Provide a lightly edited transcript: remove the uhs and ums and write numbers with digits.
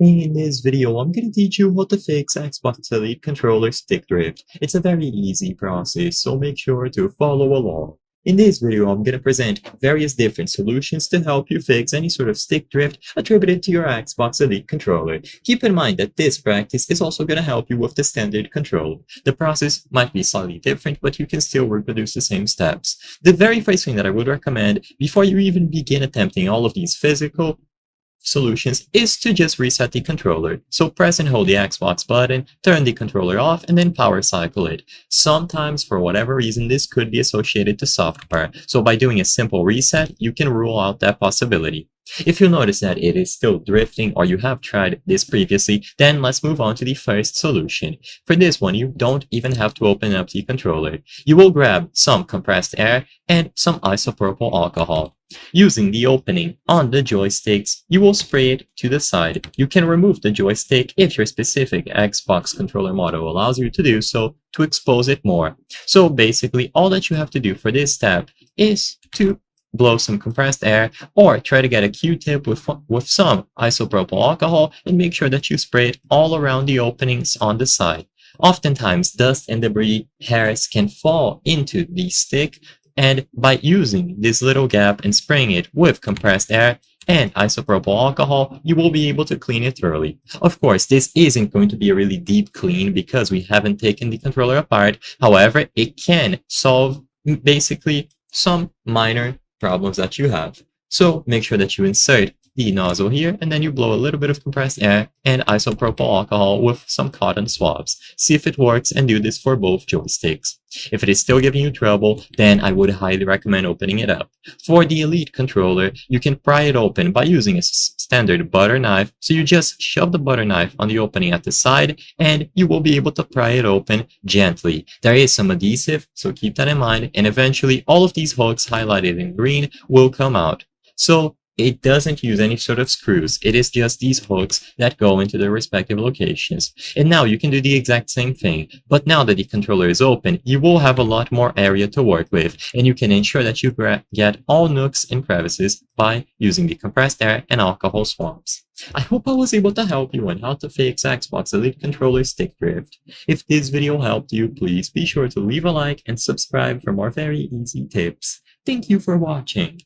In this video, I'm going to teach you how to fix Xbox Elite controller stick drift. It's a very easy process, so make sure to follow along. In this video, I'm going to present various different solutions to help you fix any sort of stick drift attributed to your Xbox Elite controller. Keep in mind that this practice is also going to help you with the standard controller. The process might be slightly different, but you can still reproduce the same steps. The very first thing that I would recommend before you even begin attempting all of these physical solutions is to just reset the controller. So press and hold the Xbox button, turn the controller off, and then power cycle it. Sometimes, for whatever reason, this could be associated to software. So by doing a simple reset, you can rule out that possibility. If you notice that it is still drifting or you have tried this previously, then let's move on to the first solution. For this one, you don't even have to open up the controller. You will grab some compressed air and some isopropyl alcohol. Using the opening on the joysticks, you will spray it to the side. You can remove the joystick if your specific Xbox controller model allows you to do so to expose it more. So basically, all that you have to do for this step is to blow some compressed air or try to get a Q-tip with some isopropyl alcohol and make sure that you spray it all around the openings on the side. Oftentimes, dust and debris hairs can fall into the stick, and by using this little gap and spraying it with compressed air and isopropyl alcohol, you will be able to clean it thoroughly. Of course, this isn't going to be a really deep clean because we haven't taken the controller apart. However, it can solve basically some minor problems that you have. So make sure that you insert the nozzle here and then you blow a little bit of compressed air and isopropyl alcohol with some cotton swabs. See if it works and do this for both joysticks. If it is still giving you trouble, then I would highly recommend opening it up. For the Elite controller, you can pry it open by using a standard butter knife. So you just shove the butter knife on the opening at the side and you will be able to pry it open gently. There is some adhesive, so keep that in mind, and eventually all of these hooks highlighted in green will come out. So it doesn't use any sort of screws. It is just these hooks that go into their respective locations. And now you can do the exact same thing. But now that the controller is open, you will have a lot more area to work with. And you can ensure that you get all nooks and crevices by using the compressed air and alcohol swabs. I hope I was able to help you on how to fix Xbox Elite controller stick drift. If this video helped you, please be sure to leave a like and subscribe for more very easy tips. Thank you for watching.